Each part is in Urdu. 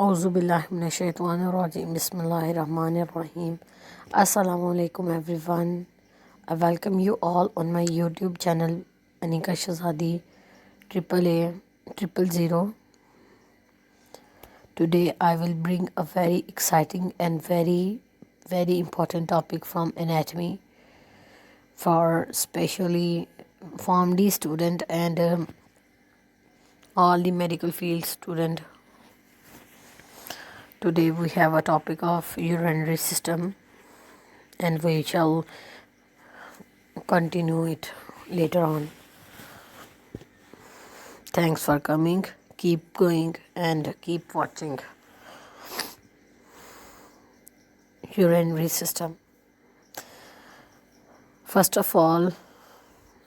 اعوذ باللہ من الشیطان الرجیم بسم اللہ الرحمن الرحیم السلام علیکم every one. I welcome you all on my YouTube channel Anika Shahzadi AAA 000. Today I will bring a very exciting and very important topic from anatomy for specially Form D student and all the medical field student. Today we have a topic of urinary system and we shall continue it later on. Thanks for coming. Keep going and keep watching. Urinary system. First of all,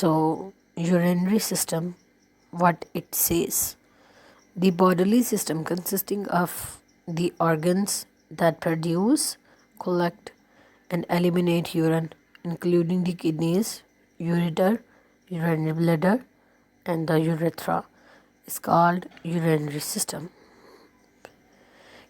So, urinary system, what it says. The bodily system consisting of the organs that produce, collect and eliminate urine, including the kidneys, ureter, urinary bladder and the urethra, is called urinary system.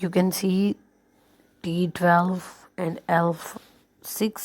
You can see T12 and L6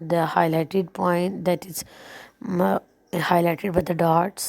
the highlighted point, that is highlighted by the dots,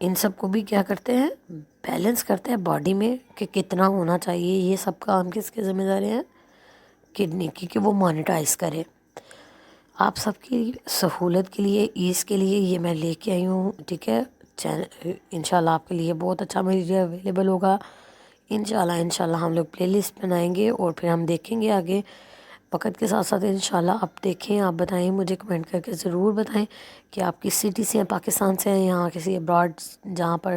ان سب کو بھی کیا کرتے ہیں بیلنس کرتے ہیں باڈی میں کہ کتنا ہونا چاہیے. یہ سب کام کس کے ذمہ داری ہیں؟ کڈنی کی، کہ وہ مانیٹائز کرے. آپ سب کی سہولت کے لیے، ایز کے لیے یہ میں لے کے آئی ہوں. ٹھیک ہے، انشاءاللہ آپ کے لیے بہت اچھا میٹیریل اویلیبل ہوگا. انشاءاللہ ہم لوگ پلے لسٹ بنائیں گے اور پھر ہم دیکھیں گے آگے وقت کے ساتھ ساتھ. انشاءاللہ آپ دیکھیں، آپ بتائیں، مجھے کمنٹ کر کے ضرور بتائیں کہ آپ کس سٹی سے ہیں، پاکستان سے ہیں یا کسی ابراڈ جہاں پر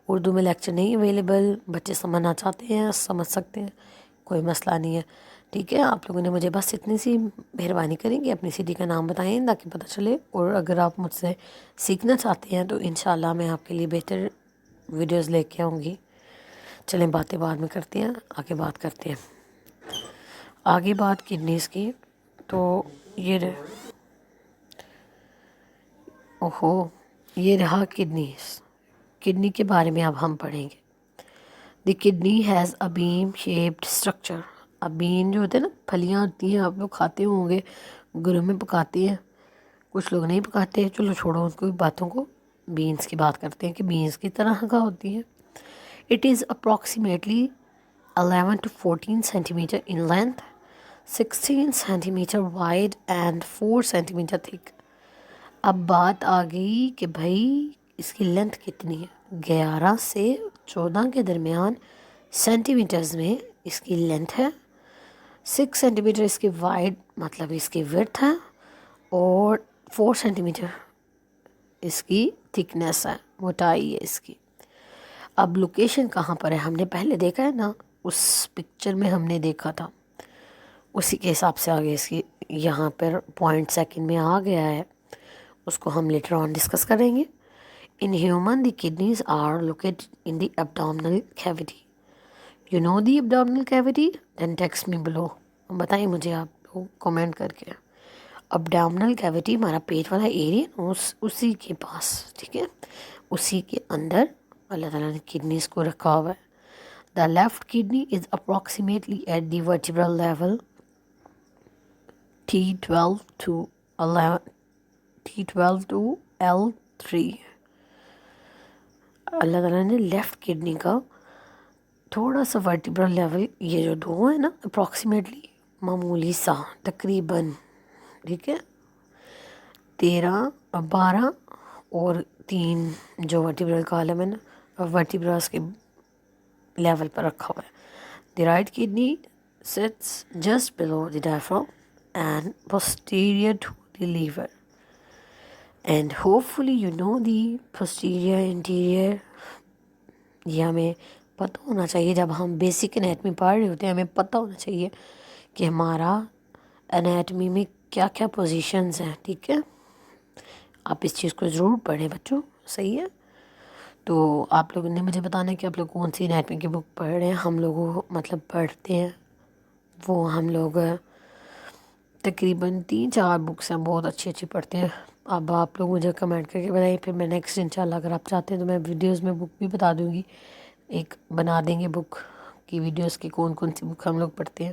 اردو میں لیکچر نہیں اویلیبل. بچے سمجھنا چاہتے ہیں، سمجھ سکتے ہیں، کوئی مسئلہ نہیں ہے. ٹھیک ہے، آپ لوگوں نے مجھے بس اتنی سی مہربانی کریں گے، اپنی سٹی کا نام بتائیں تاکہ پتہ چلے. اور اگر آپ مجھ سے سیکھنا چاہتے ہیں تو انشاءاللہ میں آپ کے لیے بہتر ویڈیوز لے کے آؤں گی. چلیں باتیں بعد میں کرتے ہیں، آگے بات کرتے ہیں. آگے بات کڈنیز کی. تو یہ رہا کڈنیز. کڈنی کے بارے میں اب ہم پڑھیں گے. The kidney has a bean shaped structure. اب بین جو ہوتے ہیں نا، پھلیاں ہوتی ہیں، آپ لوگ کھاتے ہوں گے، گھروں میں پکاتے ہیں. کچھ لوگ نہیں پکاتے، چلو چھوڑو ان کو باتوں کو. بینس کی بات کرتے ہیں کہ بینس کی طرح کا ہوتی ہے. It is approximately 11 to 14 centimeter in length, 16 centimeter wide and 4 centimeter thick. اب بات آ گئی کہ بھائی اس کی لینتھ کتنی ہے. 11 سے 14 کے درمیان سینٹی میٹرز میں اس کی لینتھ ہے. 6 سینٹی میٹر اس کی وائڈ مطلب اس کی وڈتھ ہے، اور 4 سینٹی میٹر اس کی تھکنیس ہے، موٹائی ہے اس کی. اب لوکیشن کہاں پر ہے ہم نے پہلے دیکھا ہے نا، اس پکچر میں ہم نے دیکھا تھا، اسی کے حساب سے آگے اس کی یہاں پر پوائنٹ سیکنڈ میں آ گیا ہے. اس کو ہم لیٹر آن ڈسکس کریں گے. In human the kidneys are located in the abdominal cavity. You know the abdominal cavity? Then text me below. بتائیں مجھے آپ لوگ کمنٹ کر کے. ایبڈومنل کیویٹی ہمارا پیٹ والا ایریا، اسی کے پاس، ٹھیک ہے، اسی کے اندر اللہ تعالیٰ نے کڈنیز کو رکھا ہوا ہے. The left kidney is approximately at the vertebral level T12 to 11 T12 to L3. اللہ تعالیٰ نے لیفٹ کڈنی کا تھوڑا سا ورٹیبرل لیول، یہ جو دو ہے نا اپروکسیمیٹلی، معمولی سا تقریباً، ٹھیک ہے، 13 12 اور 3 جو ورٹیبرل کالم ہے نا، ورٹیبراس کے لیول پر رکھا ہوا ہے. دی right kidney sits just below the diaphragm and posterior to the liver. And hopefully you know the posterior anterior. یہ ہمیں پتہ ہونا چاہیے. جب ہم بیسک انیٹمی پڑھ رہے ہوتے ہیں ہمیں پتہ ہونا چاہیے کہ ہمارا انیٹمی میں کیا کیا پوزیشنز ہیں. ٹھیک ہے، آپ اس چیز کو ضرور پڑھیں بچوں، صحیح ہے. تو آپ لوگوں نے مجھے بتانا ہے کہ آپ لوگ کون سی انیٹمی کی بک پڑھ رہے ہیں. ہم لوگ مطلب پڑھتے ہیں وہ ہم لوگ تقریباً 3-4 بکس ہیں، بہت اچھی اچھی پڑھتے ہیں. اب آپ لوگ مجھے کمنٹ کر کے بتائیں، پھر میں نیکسٹ انشاءاللہ اگر آپ چاہتے ہیں تو میں ویڈیوز میں بک بھی بتا دوں گی. ایک بنا دیں گے بک کی ویڈیوز کی کون کون سی بک ہم لوگ پڑھتے ہیں،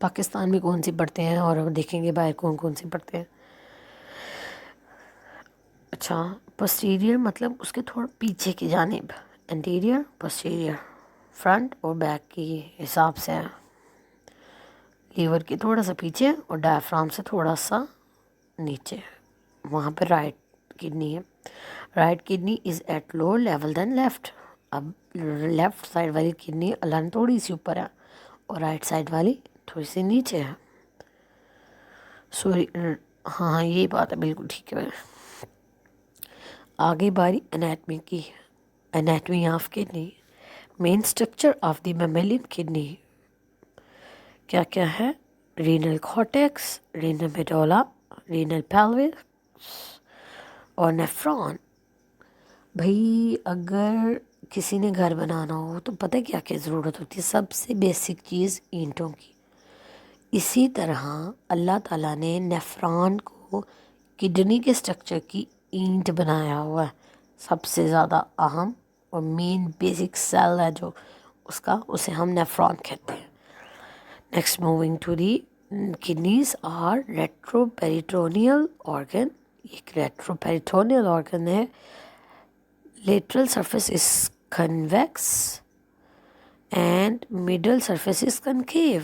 پاکستان میں کون سی پڑھتے ہیں، اور دیکھیں گے باہر کون کون سی پڑھتے ہیں. اچھا، پوسٹیریئر مطلب اس کے تھوڑا پیچھے کی جانب، انٹیریئر پوسٹیریئر فرنٹ اور بیک کی حساب سے، لیور کے تھوڑا سا پیچھے اور ڈائفرام سے تھوڑا سا نیچے، وہاں پہ رائٹ کڈنی ہے. Right kidney is at lower level than left. اب لیفٹ سائڈ والی کڈنی اللہ نے تھوڑی سی اوپر ہے اور رائٹ سائڈ والی تھوڑی سی نیچے ہے. سوری، ہاں یہی بات ہے، بالکل ٹھیک ہے. آگے باری انیٹمی کی. Anatomy of kidney. Main structure of the mammalian kidney کیا کیا ہے؟ Renal cortex, renal medulla, renal pelvis اور نیفرون. بھائی اگر کسی نے گھر بنانا ہو تو پتہ کیا کیا ضرورت ہوتی ہے؟ سب سے بیسک چیز اینٹوں کی. اسی طرح اللہ تعالیٰ نے نیفرون کو کڈنی کے اسٹرکچر کی اینٹ بنایا ہوا ہے. سب سے زیادہ اہم اور مین بیسک سیل ہے جو اس کا، اسے ہم نیفرون کہتے ہیں. Next moving to the kidneys are retroperitoneal organ. ایک ریٹرو پیریٹونیل آرگن ہے lateral surface is convex and middle surface is concave.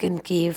concave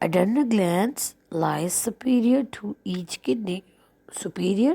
Adrenal glands lies superior to each kidney. superior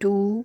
2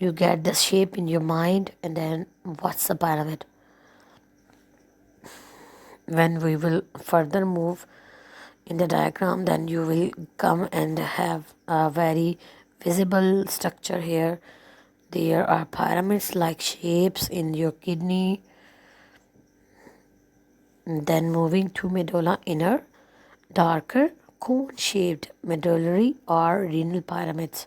you get the shape in your mind and then what's the pyramid. When we will further move in the diagram, then you will come and have a very visible structure here. There are pyramids like shapes in your kidney. Then moving to medulla inner, darker cone shaped medullary or renal pyramids.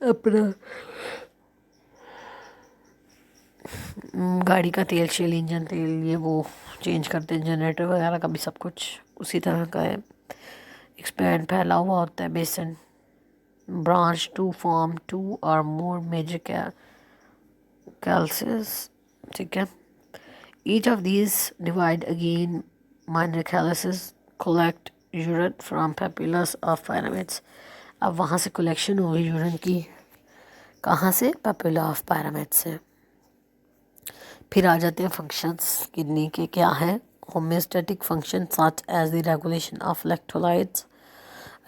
اپنا گاڑی کا تیل، شیل انجن تیل، یہ وہ چینج کرتے ہیں، جنریٹر وغیرہ کا بھی سب کچھ اسی طرح کا ہے. ایکسپینڈ پھیلا ہوا ہوتا ہے basin branch to form two اور مور میجر کیلسز. ٹھیک ہے. Each of these divide again minor calyces collect urine from papillae of pyramids. اب وہاں سے کلیکشن ہوگی یورین کی، کہاں سے؟ پیپیلا آف پائرمیڈ سے. پھر آ جاتے ہیں فنکشنز کڈنی کے کیا ہیں. Homeostatic function such as the regulation of electrolytes,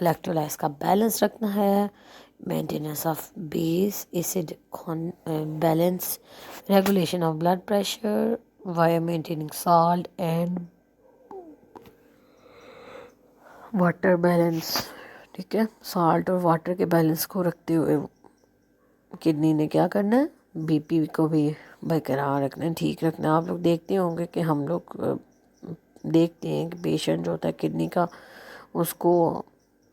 electrolytes کا بیلنس رکھنا ہے. Maintenance of base acid balance, regulation of blood pressure via maintaining salt and water balance. ٹھیک ہے. سالٹ اور واٹر کے بیلنس کو رکھتے ہوئے کڈنی نے کیا کرنا ہے؟ بی پی کو بھی برقرار رکھنا ہے، ٹھیک رکھنا ہے. آپ لوگ دیکھتے ہوں گے کہ ہم لوگ دیکھتے ہیں کہ پیشنٹ جو ہوتا ہے کڈنی کا، اس کو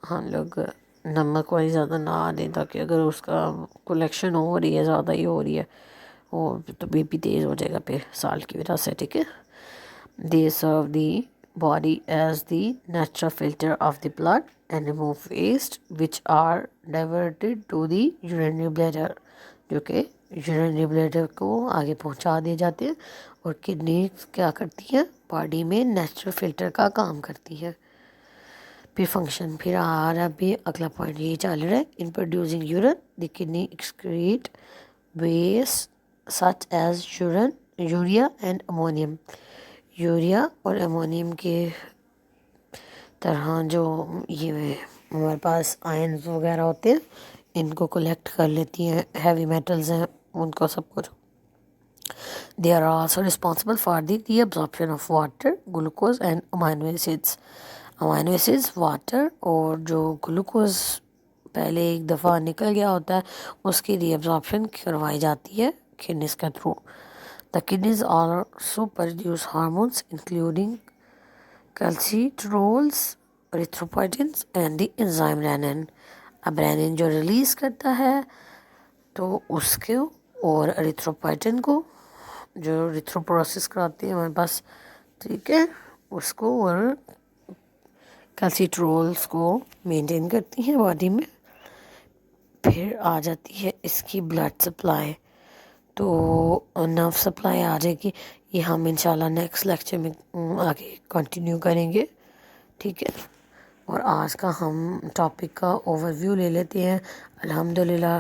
ہم لوگ نمک والی زیادہ نہ دیں، تاکہ اگر اس کا کلیکشن ہو رہی ہے، زیادہ ہی ہو رہی ہے وہ تو بی پی تیز ہو جائے گا پھر سالٹ کی وجہ سے. ٹھیک ہے. They serve the body as the natural filter of the blood and remove waste which are diverted to the urinary bladder, جو کہ یورینری بلیڈر کو آگے پہنچا دیے جاتے ہیں. اور کڈنی کیا کرتی ہے؟ باڈی میں نیچرل فلٹر کا کام کرتی ہے. پھر فنکشن، پھر آ رہا بھی اگلا پوائنٹ یہی چل رہا ہے. In producing urine the kidney excrete waste such as urea and ammonium. Urea اور امونیم کے طرح جو یہ ہمارے پاس آئنز وغیرہ ہوتے ہیں، ان کو کلیکٹ کر لیتی ہیں. ہیوی میٹلز ہیں ان کو سب کچھ. They are also responsible for the absorption of water, glucose and amino acids. Amino acids, water اور جو گلوکوز پہلے ایک دفعہ نکل گیا ہوتا ہے، اس کی ری ایبزارپشن کروائی جاتی ہے کڈنیز کے through. The kidneys also produce hormones including calcitonin, erythropoietins and the enzyme renin. اب رینن جو ریلیز کرتا ہے تو اس کو اور اریتھروپوئٹن کو جو ریتھرو پروسیس کراتی ہے ہمارے پاس، ٹھیک ہے، اس کو اور کیلسیٹرولز کو مینٹین کرتی ہیں باڈی میں. پھر آ جاتی ہے اس کی بلڈ سپلائی، تو نرو سپلائی آ جائے گی. یہ ہم انشاءاللہ نیکسٹ لیکچر میں آگے کنٹینیو کریں گے. ٹھیک ہے. اور آج کا ہم ٹاپک کا اوور ویو لے لیتے ہیں. الحمدللہ،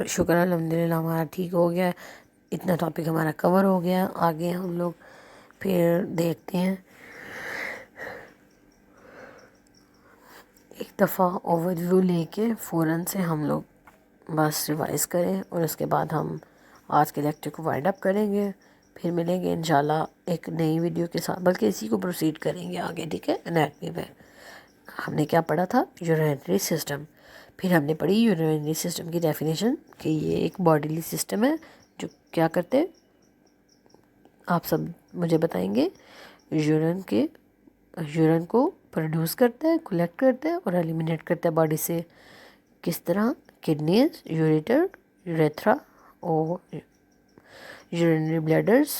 شکر الحمدللہ ہمارا ٹھیک ہو گیا ہے، اتنا ٹاپک ہمارا کور ہو گیا. آگے ہم لوگ پھر دیکھتے ہیں. ایک دفعہ اوور ویو لے کے فوراً سے ہم لوگ بس ریوائز کریں، اور اس کے بعد ہم آج کے لیکچر کو وائنڈ اپ کریں گے. پھر ملیں گے انشاءاللہ ایک نئی ویڈیو کے ساتھ، بلکہ اسی کو پروسیڈ کریں گے آگے. ٹھیک ہے. انیٹمی میں ہم نے کیا پڑھا تھا؟ Urinary system. پھر ہم نے پڑھی یورینری سسٹم کی ڈیفینیشن کہ یہ ایک باڈیلی سسٹم ہے جو کیا کرتے ہیں، آپ سب مجھے بتائیں گے. یورین کو پروڈیوس کرتا ہے، کلیکٹ کرتا ہے اور ایلیمینیٹ کرتا ہے باڈی سے. کس طرح؟ کڈنیز، یوریٹر، یوریتھرا اور یورینری بلیڈرز،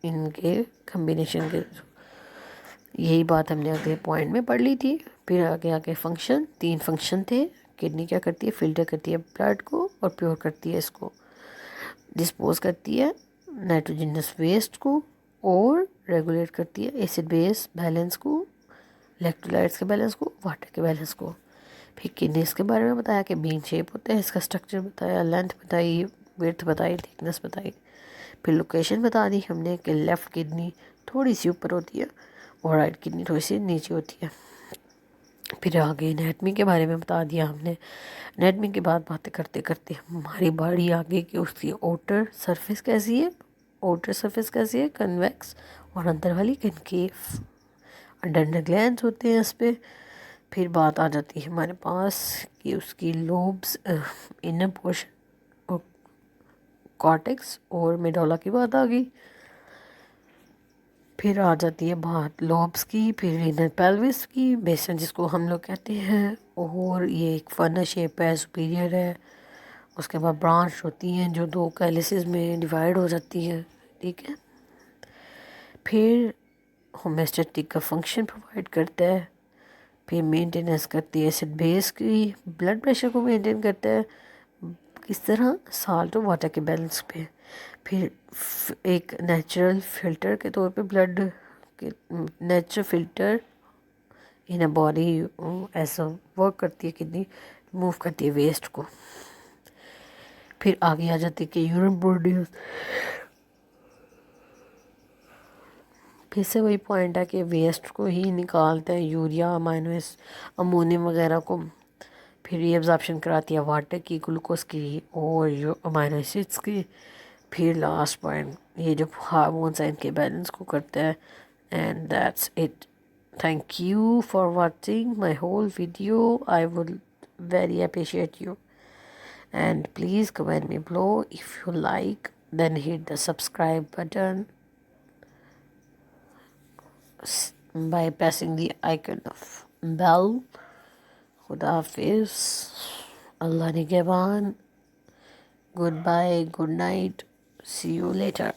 ان کے کمبینیشن کے. یہی بات ہم نے اگلے پوائنٹ میں پڑھ لی تھی. پھر آگے فنکشن، 3 فنکشن تھے. کڈنی کیا کرتی ہے؟ فلٹر کرتی ہے بلڈ کو اور پیور کرتی ہے اس کو. ڈسپوز کرتی ہے نائٹروجنس ویسٹ کو اور ریگولیٹ کرتی ہے ایسڈ بیس بیلنس کو، الیکٹرولائٹس کے بیلنس کو، واٹر کے بیلنس کو. پھر کڈنیز کے بارے میں بتایا کہ بین شیپ ہوتا ہے، اس کا اسٹرکچر بتایا، لینتھ بتائی، ویڈتھ بتائی، تھکنس بتائی. پھر لوکیشن بتا دی ہم نے کہ لیفٹ کڈنی تھوڑی سی اوپر ہوتی ہے اور رائٹ کڈنی تھوڑی سی نیچے ہوتی ہے. پھر آگے انیٹمی کے بارے میں بتا دیا ہم نے. انیٹمی کے بعد باتیں کرتے کرتے ہماری باڈی آگے کہ اس کی اوٹر سرفیس کیسی ہے، اوٹر سرفیس کیسی ہے، کنویکس، اور اندر والی کنکیف. انڈر گلینڈز ہوتے ہیں اس پہ. پھر بات آ جاتی ہے ہمارے پاس کہ اس کی لوبس، انر پورشن، اور کارٹیکس اور میڈولا کی بات آ گئی. پھر آ جاتی ہے بات لوبس کی، پھر انر پیلوس کی، بیسن جس کو ہم لوگ کہتے ہیں، اور یہ ایک فنر شیپ ہے، سپیریئر ہے. اس کے بعد برانچ ہوتی ہیں جو 2 کیلیسز میں ڈیوائیڈ ہو جاتی ہیں، ٹھیک ہے. پھر ہومیوسٹیٹک کا فنکشن پرووائڈ کرتا ہے. پھر مینٹیننس کرتی ہے ایسڈ بیس کی. بلڈ پریشر کو مینٹین کرتا ہے کس طرح؟ سالٹ اور واٹر کے بیلنس پہ. پھر ایک نیچرل فلٹر کے طور پہ blood natural filter in a body ایسا ورک کرتی ہے، کتنی موو کرتی ہے ویسٹ کو. پھر آگے آ جاتی ہے کہ یورین پروڈیوس. پھر سے وہی پوائنٹ ہے کہ ویسٹ کو ہی نکالتا ہے، یوریا، امونیم وغیرہ کو. پھر یہ ایبزارپشن کراتی ہے واٹر کی، گلوکوز کی اور امائنو ایسڈس کی. پھر لاسٹ پوائنٹ یہ جو ہارمونس ہیں ان کے بیلنس کو کرتا ہے. And that's it. Thank you for watching my whole video. I would very appreciate you, and please comment me below if you like, then hit the subscribe button by pressing the icon of bell. Khuda Hafiz, Allah Nigeban, goodbye, good night, see you later.